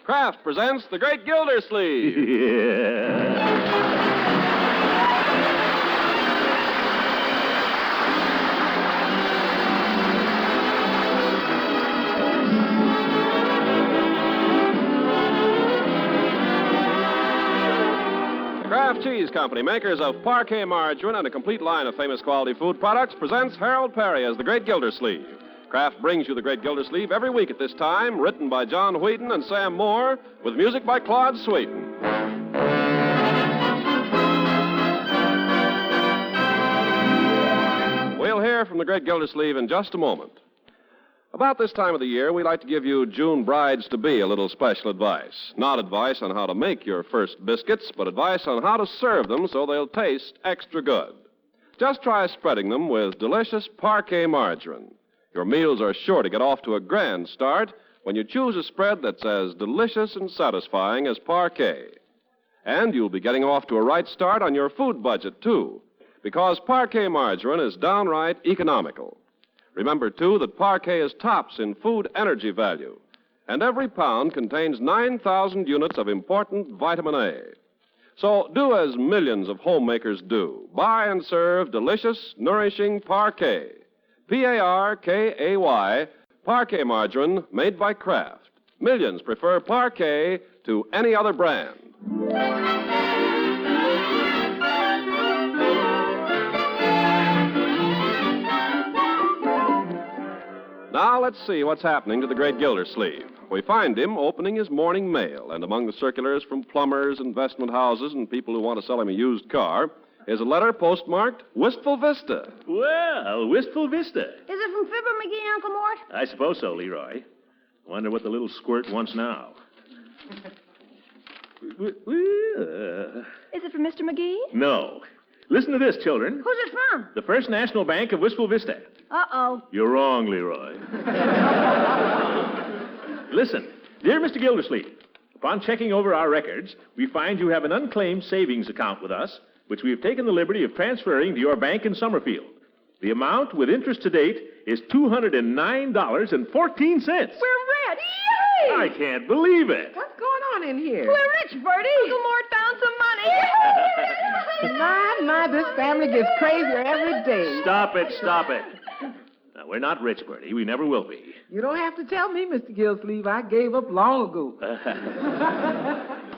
Kraft presents The Great Gildersleeve. Yeah. Kraft Cheese Company, makers of Parquet margarine and a complete line of famous quality food products, presents Harold Perry as The Great Gildersleeve. Kraft brings you The Great Gildersleeve every week at this time, written by John Whedon and Sam Moore, with music by Claude Sweeten. We'll hear from The Great Gildersleeve in just a moment. About this time of the year, we like to give you June brides-to-be a little special advice. Not advice on how to make your first biscuits, but advice on how to serve them so they'll taste extra good. Just try spreading them with delicious Parquet margarine. Your meals are sure to get off to a grand start when you choose a spread that's as delicious and satisfying as Parquet. And you'll be getting off to a right start on your food budget, too, because Parquet margarine is downright economical. Remember, too, that Parquet is tops in food energy value, and every pound contains 9,000 units of important vitamin A. So do as millions of homemakers do. Buy and serve delicious, nourishing Parquet. Parkay, Parquet margarine made by Kraft. Millions prefer Parquet to any other brand. Now let's see what's happening to the great Gildersleeve. We find him opening his morning mail, and among the circulars from plumbers, investment houses, and people who want to sell him a used car is a letter postmarked Wistful Vista. Well, Wistful Vista. Is it from Fibber McGee, Uncle Mort? I suppose so, Leroy. Wonder what the little squirt wants now. Is it from Mr. McGee? No. Listen to this, children. Who's it from? The First National Bank of Wistful Vista. Uh-oh. You're wrong, Leroy. Listen, dear Mr. Gildersleeve, upon checking over our records, we find you have an unclaimed savings account with us, which we have taken the liberty of transferring to your bank in Summerfield. The amount, with interest to date, is $209.14. We're rich! Yay! I can't believe it. What's going on in here? We're rich, Bertie! Uncle Mort found some money! My, this family gets crazier every day. Stop it. Now, we're not rich, Bertie. We never will be. You don't have to tell me, Mr. Gildersleeve. I gave up long ago.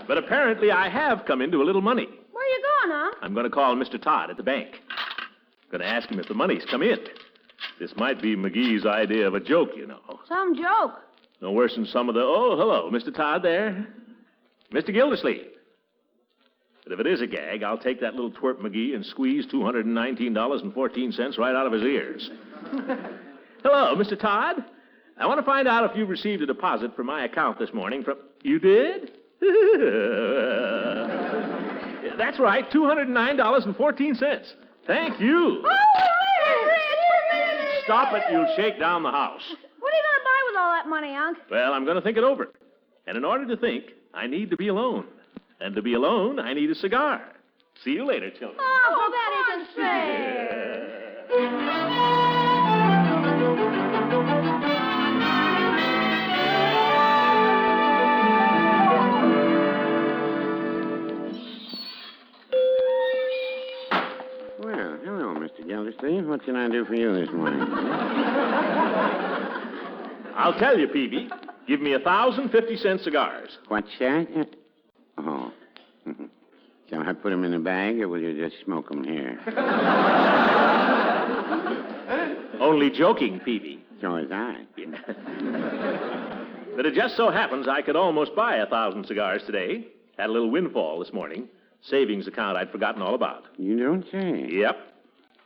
But apparently I have come into a little money. Where you going, huh? I'm going to call Mr. Todd at the bank. I'm going to ask him if the money's come in. This might be McGee's idea of a joke, you know. Some joke. No worse than some of the... Oh, hello, Mr. Todd there. Mr. Gildersleeve. But if it is a gag, I'll take that little twerp McGee and squeeze $219.14 right out of his ears. Hello, Mr. Todd. I want to find out if you received a deposit from my account this morning from... You did? That's right, $209.14. Thank you. Oh, we're rich! Stop it, you'll shake down the house. What are you going to buy with all that money, Unc? Well, I'm going to think it over. And in order to think, I need to be alone. And to be alone, I need a cigar. See you later, children. Oh, that isn't fair. Well, hello, Mr. Gildersleeve. What can I do for you this morning? I'll tell you, Peavy. Give me 1,050-cent cigars. What's that? Oh. Shall I put them in a bag, or will you just smoke them here? Only joking, Peavy. So is I. But it just so happens I could almost buy 1,000 cigars today. Had a little windfall this morning. Savings account I'd forgotten all about. You don't say. Yep.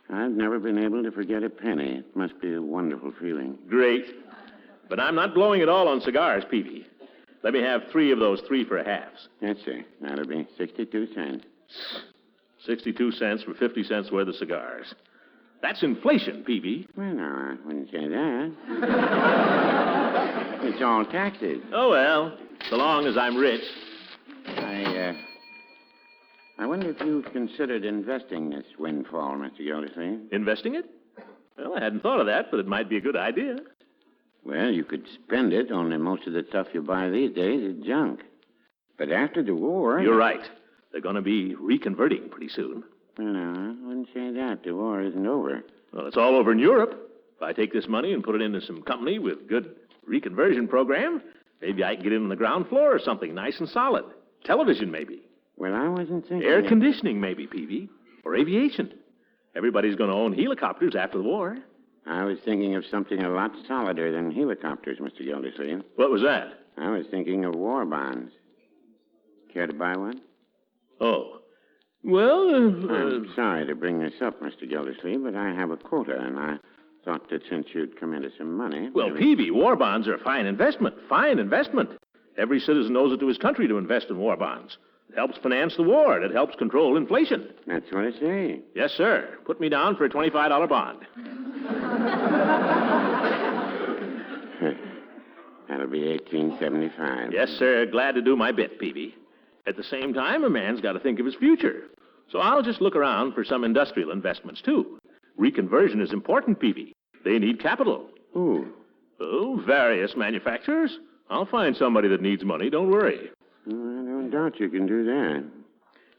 I've never been able to forget a penny. It must be a wonderful feeling. Great. But I'm not blowing it all on cigars, Peavy. Let me have 3 of those 3 for a halves. Yes, sir. That'll be 62 cents. 62 cents for 50 cents worth of cigars. That's inflation, Peavy. Well, no, I wouldn't say that. It's all taxes. Oh, well, so long as I'm rich. I wonder if you've considered investing this windfall, Mr. Gildersleeve. Investing it? Well, I hadn't thought of that, but it might be a good idea. Well, you could spend it, only most of the stuff you buy these days is junk. But after the war... You're right. They're going to be reconverting pretty soon. No, I wouldn't say that. The war isn't over. Well, it's all over in Europe. If I take this money and put it into some company with good reconversion program, maybe I can get in on the ground floor or something nice and solid. Television, maybe. Well, I wasn't thinking... Air conditioning, maybe, Peavy. Or aviation. Everybody's going to own helicopters after the war. I was thinking of something a lot solider than helicopters, Mr. Gildersleeve. What was that? I was thinking of war bonds. Care to buy one? Oh. Well, I'm sorry to bring this up, Mr. Gildersleeve, but I have a quota, and I thought that since you'd come into some money... Well, Peavy, war bonds are a fine investment. Fine investment. Every citizen owes it to his country to invest in war bonds. It helps finance the war, and it helps control inflation. That's what I say. Yes, sir. Put me down for a $25 bond. That'll be $18.75. Yes, sir. Glad to do my bit, Peavy. At the same time, a man's got to think of his future. So I'll just look around for some industrial investments, too. Reconversion is important, Peavy. They need capital. Who? Oh, various manufacturers. I'll find somebody that needs money, don't worry. I don't doubt you can do that.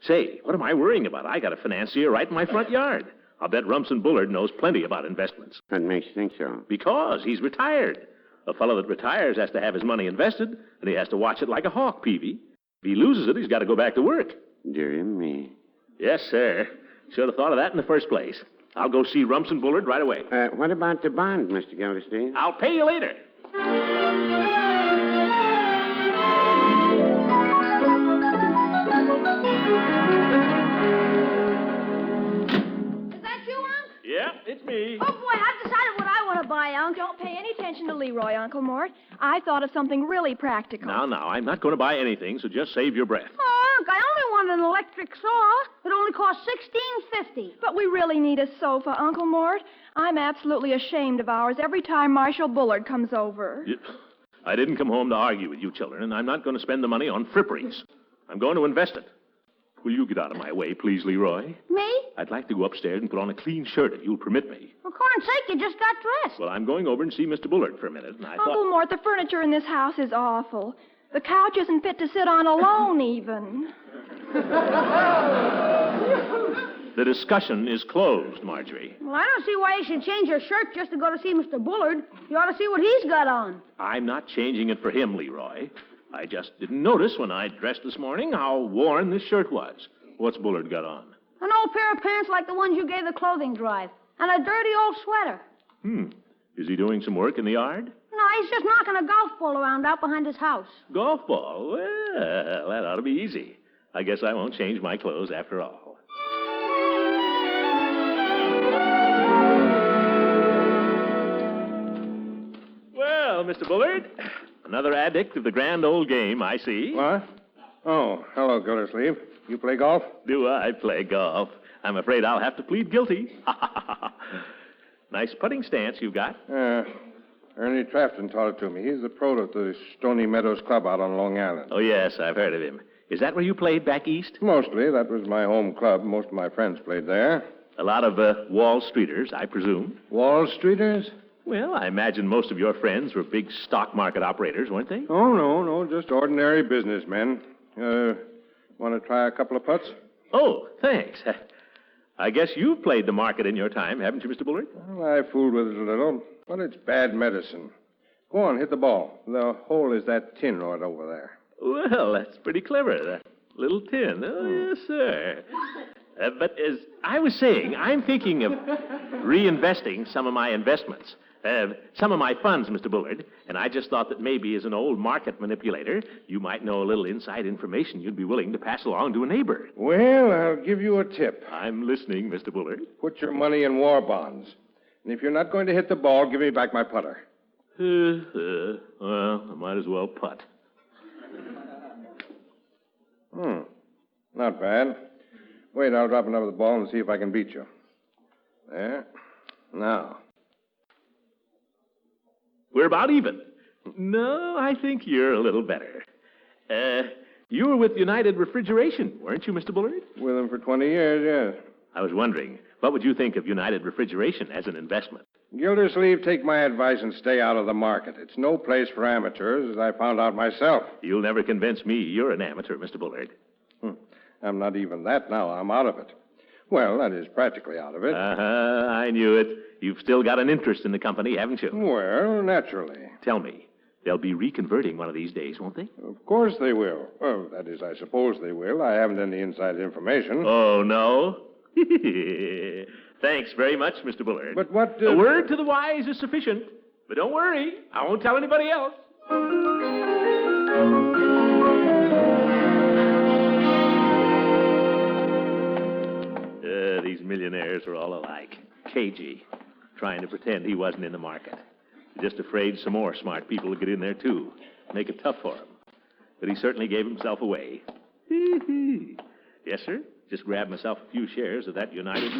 Say, what am I worrying about? I got a financier right in my front yard. I'll bet Rumson Bullard knows plenty about investments. What makes you think so? Because he's retired. A fellow that retires has to have his money invested, and he has to watch it like a hawk, Peavy. If he loses it, he's got to go back to work. Dear me. Yes, sir. Should have thought of that in the first place. I'll go see Rumson Bullard right away. What about the bond, Mr. Gildersleeve? I'll pay you later. Is that you, Unc? Yeah, it's me. Oh, boy, I've decided what I want to buy, Unc. Don't pay any attention to Leroy, Uncle Mort. I thought of something really practical. Now, I'm not going to buy anything, so just save your breath. Oh, Unc, I only want an electric saw. It only costs $16.50. But we really need a sofa, Uncle Mort. I'm absolutely ashamed of ours every time Marshal Bullard comes over. I didn't come home to argue with you children, and I'm not going to spend the money on fripperies. I'm going to invest it. Will you get out of my way, please, Leroy? Me? I'd like to go upstairs and put on a clean shirt if you'll permit me. For corn's sake, you just got dressed. Well, I'm going over and see Mr. Bullard for a minute, and I Uncle thought... Mort, the furniture in this house is awful. The couch isn't fit to sit on alone, even. The discussion is closed, Marjorie. Well, I don't see why you should change your shirt just to go to see Mr. Bullard. You ought to see what he's got on. I'm not changing it for him, Leroy. I just didn't notice when I dressed this morning how worn this shirt was. What's Bullard got on? An old pair of pants like the ones you gave the clothing drive. And a dirty old sweater. Is he doing some work in the yard? No, he's just knocking a golf ball around out behind his house. Golf ball? Well, that ought to be easy. I guess I won't change my clothes after all. Well, Mr. Bullard, another addict of the grand old game, I see. What? Oh, hello, Gildersleeve. You play golf? Do I play golf? I'm afraid I'll have to plead guilty. Nice putting stance you've got. Ernie Trafton taught it to me. He's the pro at the Stony Meadows Club out on Long Island. Oh, yes, I've heard of him. Is that where you played back east? Mostly. That was my home club. Most of my friends played there. A lot of Wall Streeters, I presume. Wall Streeters? Well, I imagine most of your friends were big stock market operators, weren't they? Oh, no, just ordinary businessmen. Want to try a couple of putts? Oh, thanks. I guess you've played the market in your time, haven't you, Mr. Bullard? Well, I fooled with it a little, but it's bad medicine. Go on, hit the ball. The hole is that tin right over there. Well, that's pretty clever, that little tin. Oh, yes, sir. But as I was saying, I'm thinking of reinvesting some of my investments. Some of my funds, Mr. Bullard, and I just thought that maybe as an old market manipulator, you might know a little inside information you'd be willing to pass along to a neighbor. Well, I'll give you a tip. I'm listening, Mr. Bullard. Put your money in war bonds. And if you're not going to hit the ball, give me back my putter. Well, I might as well putt. Not bad. Wait, I'll drop another ball and see if I can beat you. There. Now. We're about even. No, I think you're a little better. You were with United Refrigeration, weren't you, Mr. Bullard? With them for 20 years, yes. I was wondering, what would you think of United Refrigeration as an investment? Gildersleeve, take my advice and stay out of the market. It's no place for amateurs, as I found out myself. You'll never convince me you're an amateur, Mr. Bullard. I'm not even that now. I'm out of it. Well, that is practically out of it. I knew it. You've still got an interest in the company, haven't you? Well, naturally. Tell me, they'll be reconverting one of these days, won't they? Of course they will. Well, that is, I suppose they will. I haven't any inside information. Oh, no? Thanks very much, Mr. Bullard. But what... A word to the wise is sufficient. But don't worry, I won't tell anybody else. These millionaires are all alike. Cagey, trying to pretend he wasn't in the market. Just afraid some more smart people will get in there, too. Make it tough for him. But he certainly gave himself away. Yes, sir. Just grabbed myself a few shares of that United...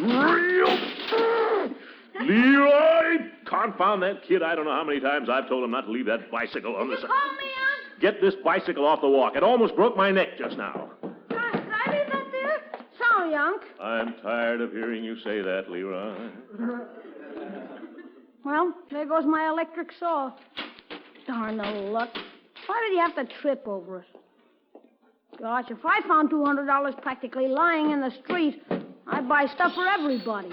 Leroy! Confound that kid. I don't know how many times I've told him not to leave that bicycle on the side. Call me, Unc. Get this bicycle off the walk. It almost broke my neck just now. Can I leave that there? Sorry, Unc. I'm tired of hearing you say that, Leroy. Well, there goes my electric saw. Darn the luck. Why did he have to trip over it? Gosh, if I found $200 practically lying in the street, I'd buy stuff for everybody.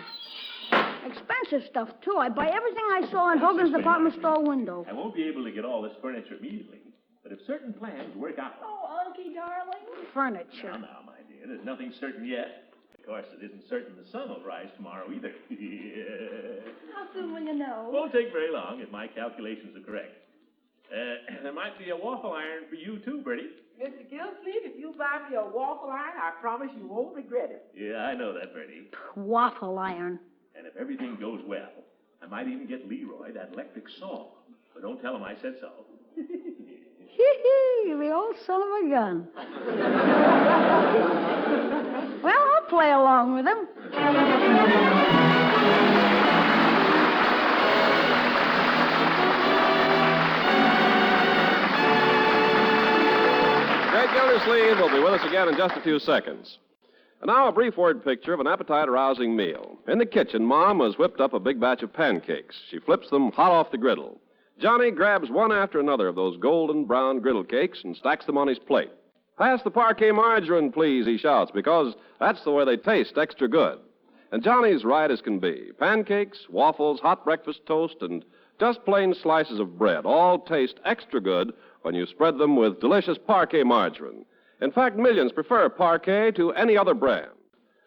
Expensive stuff, too. I'd buy everything I saw in Hogan's department store window. I won't be able to get all this furniture immediately, but if certain plans work out... Oh, Unky, darling. Furniture. Now, my dear, there's nothing certain yet. Of course, it isn't certain the sun will rise tomorrow either. How soon will you know? Won't take very long if my calculations are correct. There might be a waffle iron for you, too, Bertie. Mr. Gildersleeve, if you buy me a waffle iron, I promise you won't regret it. Yeah, I know that, Bertie. Waffle iron. And if everything goes well, I might even get Leroy that electric saw. But don't tell him I said so. Hee-hee, the old son of a gun. Well, I'll play along with him. Great Gildersleeve will be with us again in just a few seconds. And now a brief word picture of an appetite-arousing meal. In the kitchen, Mom has whipped up a big batch of pancakes. She flips them hot off the griddle. Johnny grabs one after another of those golden brown griddle cakes and stacks them on his plate. Pass the parquet margarine, please, he shouts, because that's the way they taste extra good. And Johnny's right as can be. Pancakes, waffles, hot breakfast toast, and just plain slices of bread all taste extra good when you spread them with delicious parquet margarine. In fact, millions prefer Parquet to any other brand.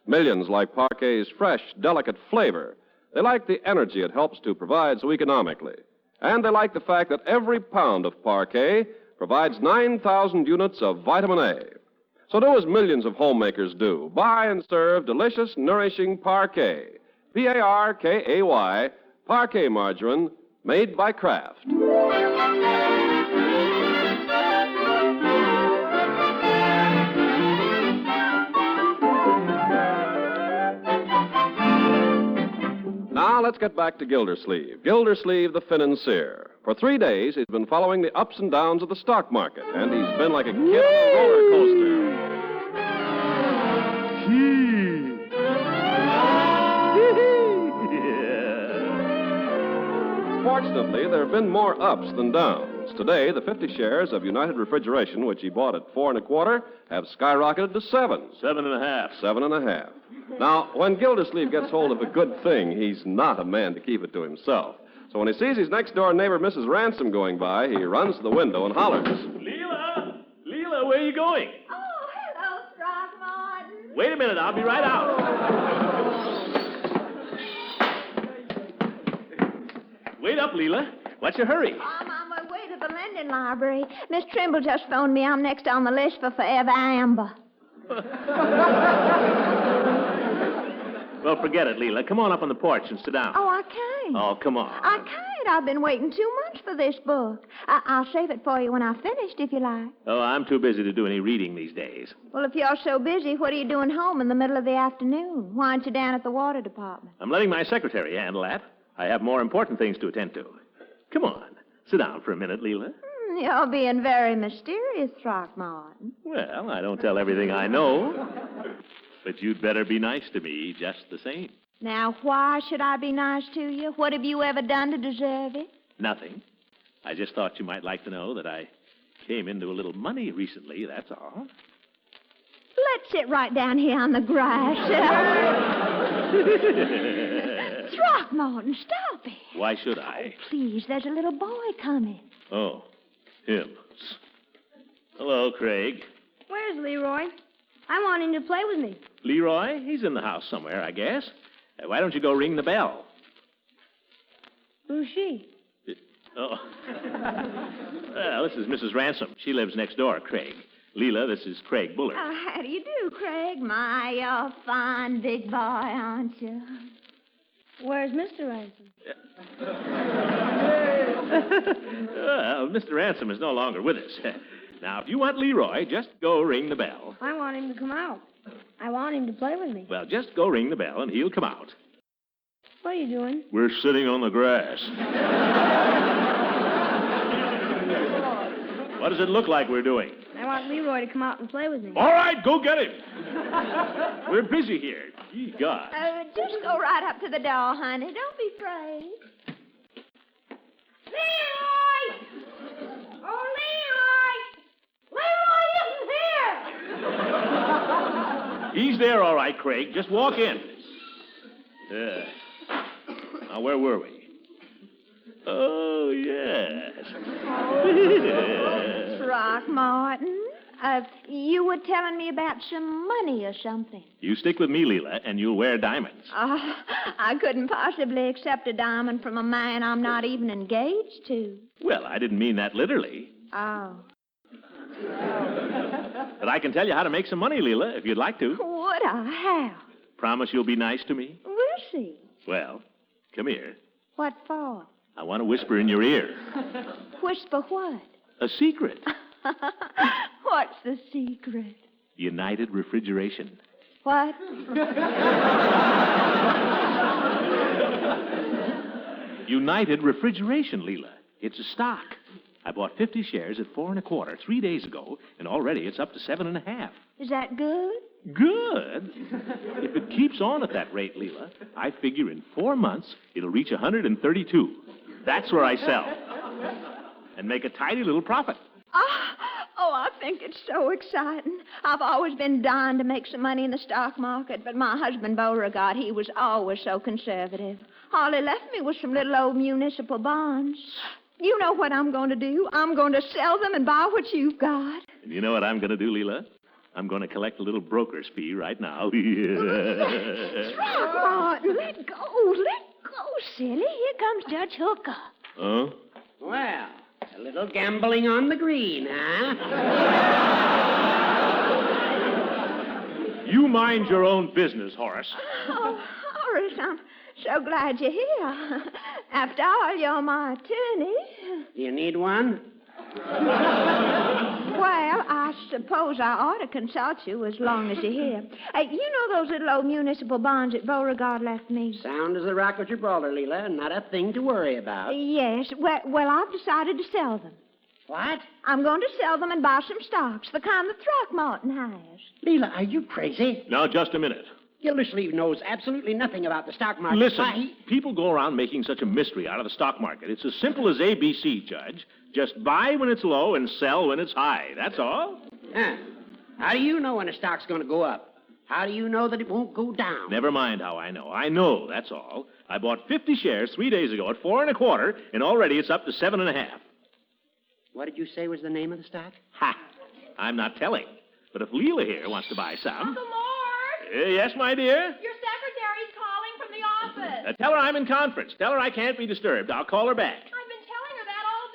Millions like Parquet's fresh, delicate flavor. They like the energy it helps to provide so economically. And they like the fact that every pound of Parquet provides 9,000 units of vitamin A. So do as millions of homemakers do. Buy and serve delicious, nourishing Parquet. Parkay, Parquet margarine, made by Kraft. Now let's get back to Gildersleeve. Gildersleeve, the financier. For 3 days, he's been following the ups and downs of the stock market, and he's been like a kid on a roller coaster. Fortunately, there have been more ups than downs. Today, the 50 shares of United Refrigeration, which he bought at 4 1/4, have skyrocketed to 7. 7.5. 7.5. Now, when Gildersleeve gets hold of a good thing, he's not a man to keep it to himself. So when he sees his next-door neighbor, Mrs. Ransom, going by, he runs to the window and hollers. Leela! Leela, where are you going? Oh, hello, Throckmorton. Wait a minute, I'll be right out. Wait up, Leela. What's your hurry? I'm on my way to the lending library. Miss Trimble just phoned me. I'm next on the list for Forever Amber. Well, forget it, Leela. Come on up on the porch and sit down. Oh, I can't. Oh, come on. I can't. I've been waiting too much for this book. I'll save it for you when I've finished, if you like. Oh, I'm too busy to do any reading these days. Well, if you're so busy, what are you doing home in the middle of the afternoon? Why aren't you down at the water department? I'm letting my secretary handle that. I have more important things to attend to. Come on. Sit down for a minute, Leela. You're being very mysterious, Throckmorton. Well, I don't tell everything I know. But you'd better be nice to me just the same. Now, why should I be nice to you? What have you ever done to deserve it? Nothing. I just thought you might like to know that I came into a little money recently, that's all. Let's sit right down here on the grass, shall we? Throckmorton, stop it. Why should I? Please, there's a little boy coming. Oh, him. Hello, Craig. Where's Leroy? I want him to play with me. Leroy? He's in the house somewhere, I guess. Why don't you go ring the bell? Who's she? Oh. Well, this is Mrs. Ransom. She lives next door, Craig. Leela, this is Craig Bullard. How do you do, Craig? My, you're a fine big boy, aren't you? Where's Mr. Ransom? Well, Mr. Ransom is no longer with us. Now, if you want Leroy, just go ring the bell. I want him to come out. I want him to play with me. Well, just go ring the bell and he'll come out. What are you doing? We're sitting on the grass. What does it look like we're doing? I want Leroy to come out and play with me. All right, go get him. We're busy here. Gee, God. Just go right up to the door, honey. Don't be afraid. Leroy! Oh, Leroy! Leroy isn't here! He's there, all right, Craig. Just walk in. Now, where were we? Oh, yes. Throckmorton, you were telling me about some money or something. You stick with me, Leela, and you'll wear diamonds. Oh, I couldn't possibly accept a diamond from a man I'm not even engaged to. Well, I didn't mean that literally. Oh. But I can tell you how to make some money, Leela, if you'd like to. Would I? How? Promise you'll be nice to me? We'll see. Well, come here. What for? I want to whisper in your ear. Whisper what? A secret. What's the secret? United Refrigeration. What? United Refrigeration, Leela. It's a stock. I bought 50 shares at 4 1/4 3 days ago, and already it's up to 7 1/2. Is that good? Good? If it keeps on at that rate, Leela, I figure in 4 months it'll reach 132. That's where I sell. And make a tidy little profit. Oh, I think it's so exciting. I've always been dying to make some money in the stock market, but my husband, Beauregard, he was always so conservative. All he left me was some little old municipal bonds. You know what I'm going to do. I'm going to sell them and buy what you've got. And you know what I'm going to do, Leela? I'm going to collect a little broker's fee right now. Throckmorton, let go, silly. Here comes Judge Hooker. Oh? Well, a little gambling on the green, huh? You mind your own business, Horace. Oh, Horace, I'm so glad you're here. After all, you're my attorney. Do you need one? Well, I suppose I ought to consult you as long as you're here. You know those little old municipal bonds that Beauregard left me? Sound as a rock of Gibraltar, Leela. Not a thing to worry about. Yes. Well, I've decided to sell them. What? I'm going to sell them and buy some stocks, the kind that Throckmorton has. Leela, are you crazy? Now, just a minute. Gildersleeve knows absolutely nothing about the stock market. Listen, Why, people go around making such a mystery out of the stock market. It's as simple as ABC, Judge. Just buy when it's low and sell when it's high. That's all. Huh. How do you know when a stock's going to go up? How do you know that it won't go down? Never mind how I know. I know, that's all. I bought 50 shares 3 days ago at 4 1/4, and already it's up to 7 1/2. What did you say was the name of the stock? Ha! I'm not telling. But if Leela here wants to buy some... Uncle Mort! Yes, my dear? Your secretary's calling from the office. Tell her I'm in conference. Tell her I can't be disturbed. I'll call her back. I've been telling her that all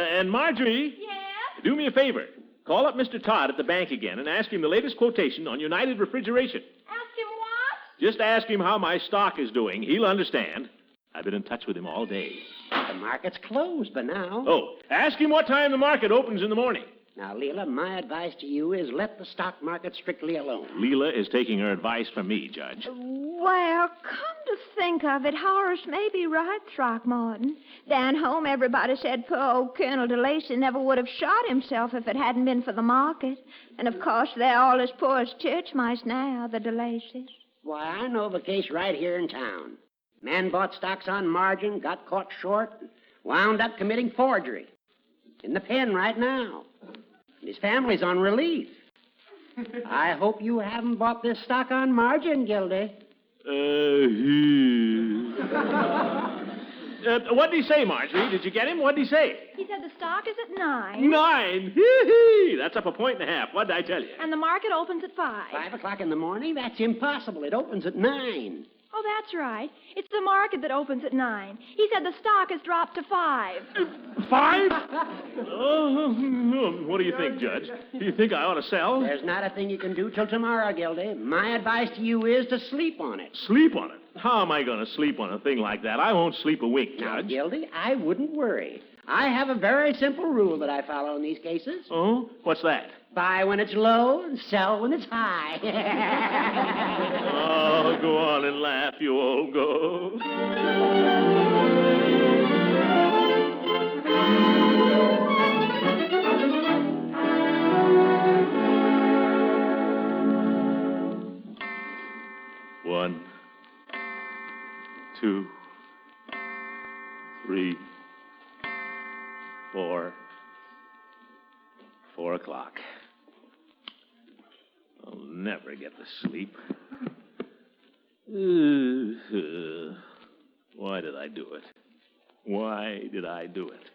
day. And Marjorie... Yes? Do me a favor. Call up Mr. Todd at the bank again and ask him the latest quotation on United Refrigeration. Ask him what? Just ask him how my stock is doing. He'll understand. I've been in touch with him all day. The market's closed by now. Oh, ask him what time the market opens in the morning. Now, Leela, my advice to you is let the stock market strictly alone. Leela is taking her advice from me, Judge. Well, come to think of it, Horace may be right, Throckmorton. Down home, everybody said poor old Colonel DeLacy never would have shot himself if it hadn't been for the market. And, of course, they're all as poor as church mice now, the DeLacys. Why, I know of a case right here in town. Man bought stocks on margin, got caught short, wound up committing forgery. In the pen right now. And his family's on relief. I hope you haven't bought this stock on margin, Gildy. What did he say, Marjorie? Did you get him? What did he say? He said the stock is at 9. 9. Hee-hee. That's up 1.5 points. What did I tell you? And the market opens at 5. 5 o'clock in the morning? That's impossible. It opens at 9. Oh, that's right. It's the market that opens at 9. He said the stock has dropped to 5. 5? Oh, what do you think, Judge? Do you think I ought to sell? There's not a thing you can do till tomorrow, Gildy. My advice to you is to sleep on it. Sleep on it? How am I going to sleep on a thing like that? I won't sleep a wink, Now, Judge. Gildy, I wouldn't worry. I have a very simple rule that I follow in these cases. Oh? What's that? Buy when it's low and sell when it's high. Oh, go on and laugh, you old goat. One, 2, 3, 4. 4 o'clock. I'll never get to sleep. Why did I do it? Why did I do it?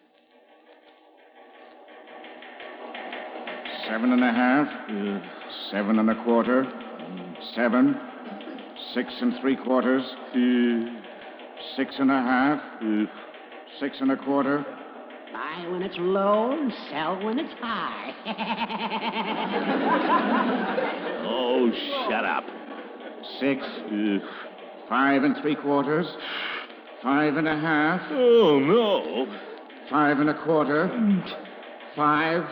7 1/2. 7 1/4. 7. 6 3/4. 6 1/2. 6 1/4. Buy when it's low and sell when it's high. Oh, shut up. 6. 5 3/4. 5 1/2. Oh, no. 5 1/4. 5.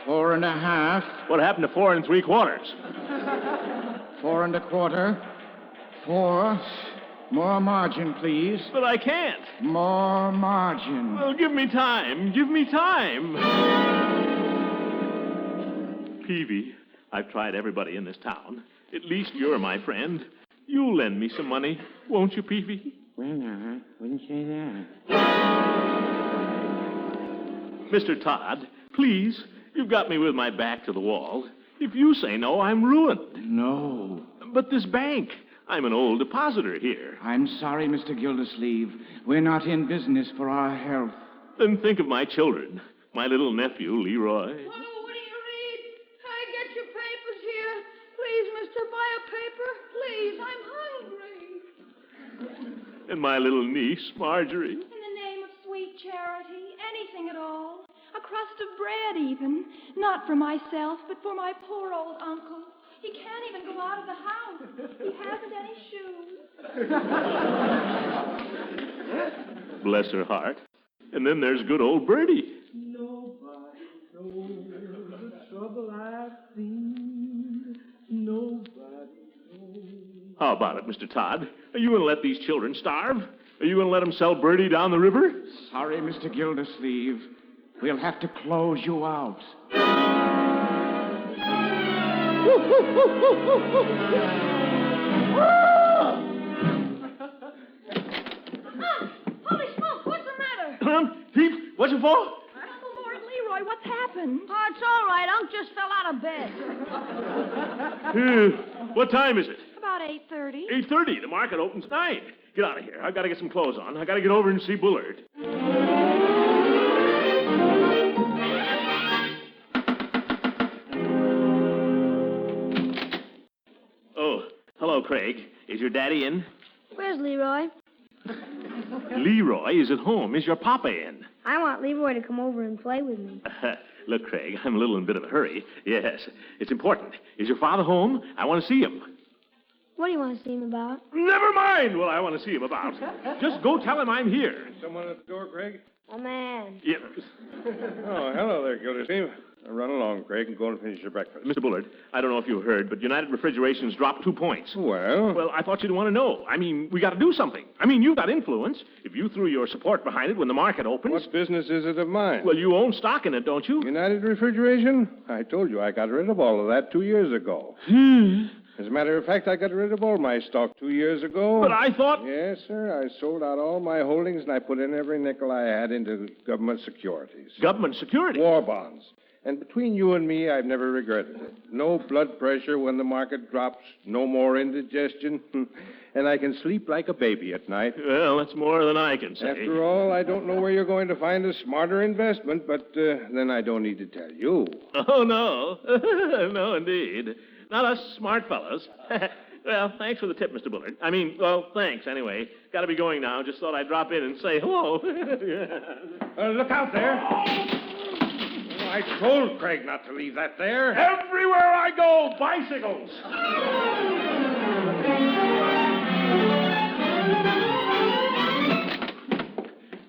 4 1/2. What happened to 4 3/4? 4 1/4. 4. More margin, please. But I can't. More margin. Well, give me time. Give me time. Peavy, I've tried everybody in this town. At least you're my friend. You'll lend me some money, won't you, Peavy? Well, now, I wouldn't say that. Mr. Todd, please, you've got me with my back to the wall. If you say no, I'm ruined. No. But this bank, I'm an old depositor here. I'm sorry, Mr. Gildersleeve. We're not in business for our health. Then think of my children. My little nephew, Leroy. What do you read? I get your papers here. Please, mister, buy a paper. Please, I'm hungry. And my little niece, Marjorie. In the name of sweet charity, anything at all. A crust of bread, even. Not for myself, but for my poor old uncle. He can't even go out of the house. He hasn't any shoes. Bless her heart. And then there's good old Bertie. Nobody knows the trouble I've seen. Nobody knows. How about it, Mr. Todd? Are you going to let these children starve? Are you going to let them sell Bertie down the river? Sorry, Mr. Gildersleeve. We'll have to close you out. Holy smoke, what's the matter? Pete, what's it for? Uncle Mort, Leroy, what's happened? Oh, it's all right. Unc just fell out of bed. What time is it? About 8:30. 8:30. The market opens at 9. Get out of here. I've got to get some clothes on. I've got to get over and see Bullard. Oh, hello, Craig. Is your daddy in? Where's Leroy? Leroy is at home. Is your papa in? I want Leroy to come over and play with me. Look, Craig, I'm a little in a bit of a hurry. Yes, it's important. Is your father home? I want to see him. What do you want to see him about? Never mind what I want to see him about. Just go tell him I'm here. Someone at the door, Craig? A man. Yes. Oh, hello there, Gildersleeve. Run along, Craig, and go and finish your breakfast. Mr. Bullard, I don't know if you heard, but United Refrigeration's dropped 2 points. Well? Well, I thought you'd want to know. I mean, we got to do something. I mean, you've got influence. If you threw your support behind it when the market opens... What business is it of mine? Well, you own stock in it, don't you? United Refrigeration? I told you I got rid of all of that 2 years ago. As a matter of fact, I got rid of all my stock 2 years ago. But I thought... Yes, sir. I sold out all my holdings, and I put in every nickel I had into government securities. Government security? War bonds. And between you and me, I've never regretted it. No blood pressure when the market drops, no more indigestion, and I can sleep like a baby at night. Well, that's more than I can say. After all, I don't know where you're going to find a smarter investment, but then I don't need to tell you. Oh, no. No, indeed. Not us smart fellows. Well, thanks for the tip, Mr. Bullard. Thanks anyway. Got to be going now. Just thought I'd drop in and say hello. Look out there. I told Craig not to leave that there. Everywhere I go, bicycles.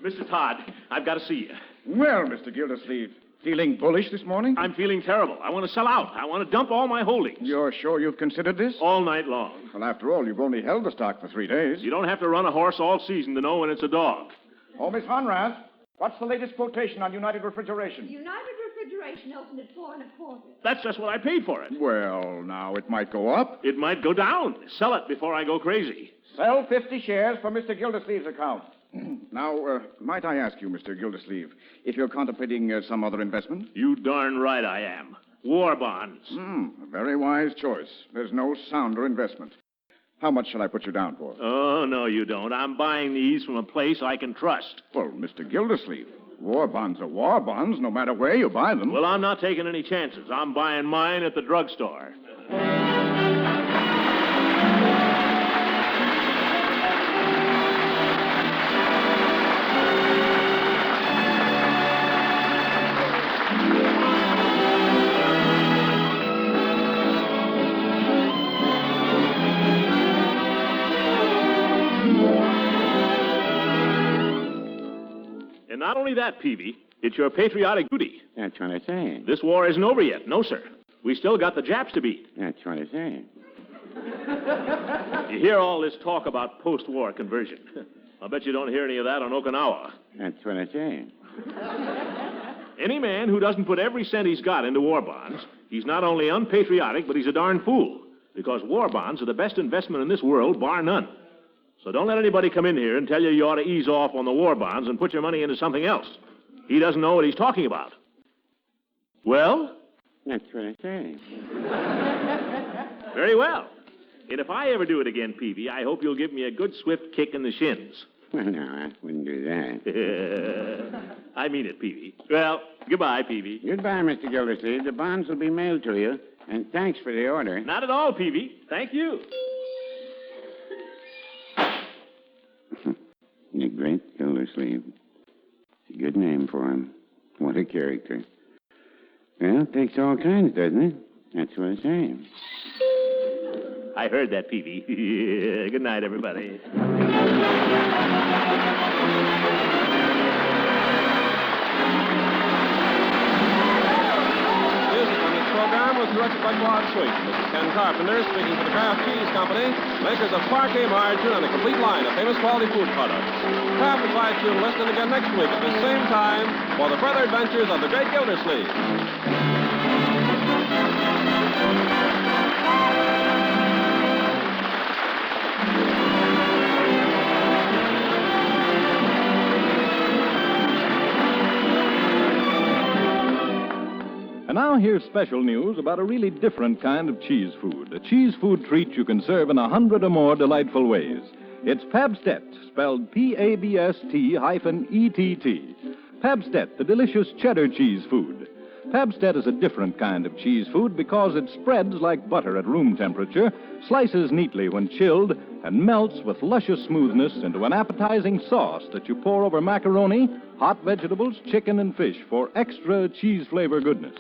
Mr. Todd, I've got to see you. Well, Mr. Gildersleeve, feeling bullish this morning? I'm feeling terrible. I want to sell out. I want to dump all my holdings. You're sure you've considered this? All night long. Well, after all, you've only held the stock for 3 days. You don't have to run a horse all season to know when it's a dog. Oh, Miss Honrath, what's the latest quotation on United Refrigeration? United Refrigeration opened at 4 1/4. That's just what I paid for it. Well, now, it might go up. It might go down. Sell it before I go crazy. Sell 50 shares for Mr. Gildersleeve's account. Now, might I ask you, Mr. Gildersleeve, if you're contemplating some other investment? You darn right I am. War bonds. A very wise choice. There's no sounder investment. How much shall I put you down for? Oh, no, you don't. I'm buying these from a place I can trust. Well, Mr. Gildersleeve, war bonds are war bonds, no matter where you buy them. Well, I'm not taking any chances. I'm buying mine at the drugstore. And not only that, Peavy, it's your patriotic duty. That's what I say. This war isn't over yet. No, sir. We still got the Japs to beat. That's what I say. You hear all this talk about post-war conversion. I'll bet you don't hear any of that on Okinawa. That's what I say. Any man who doesn't put every cent he's got into war bonds, he's not only unpatriotic, but he's a darn fool. Because war bonds are the best investment in this world, bar none. So don't let anybody come in here and tell you ought to ease off on the war bonds and put your money into something else. He doesn't know what he's talking about. Well? That's what I say. Very well. And if I ever do it again, Peavy, I hope you'll give me a good swift kick in the shins. Well, no, I wouldn't do that. I mean it, Peavy. Well, goodbye, Peavy. Goodbye, Mr. Gildersleeve. The bonds will be mailed to you. And thanks for the order. Not at all, Peavy. Thank you. The great Gildersleeve. It's a good name for him. What a character. Well, it takes all kinds, doesn't it? That's what I say. I heard that, Peavy. Good night, everybody. Music on this program was directed by Claude Sweet. This is Ken Carpenter speaking for the Kraft Cheese Company, makers of parquet margarine and a complete line of famous quality food products. Kraft invites you to listen again next week at the same time for the further adventures of the great Gildersleeve. And now here's special news about a really different kind of cheese food. A cheese food treat you can serve in 100 or more delightful ways. It's Pabstet, spelled Pabst-ETT. Pabstet, the delicious cheddar cheese food. Pabstet is a different kind of cheese food because it spreads like butter at room temperature, slices neatly when chilled, and melts with luscious smoothness into an appetizing sauce that you pour over macaroni, hot vegetables, chicken, and fish for extra cheese flavor goodness.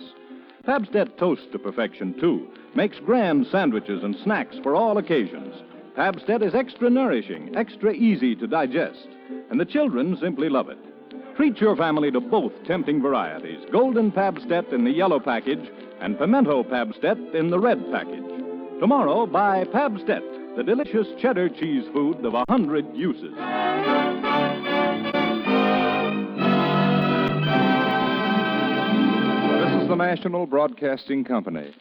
Pabstet toasts to perfection, too. Makes grand sandwiches and snacks for all occasions. Pabstet is extra nourishing, extra easy to digest, and the children simply love it. Treat your family to both tempting varieties, Golden Pabstet in the yellow package and Pimento Pabstet in the red package. Tomorrow, buy Pabstet, the delicious cheddar cheese food of 100 uses. This is the National Broadcasting Company.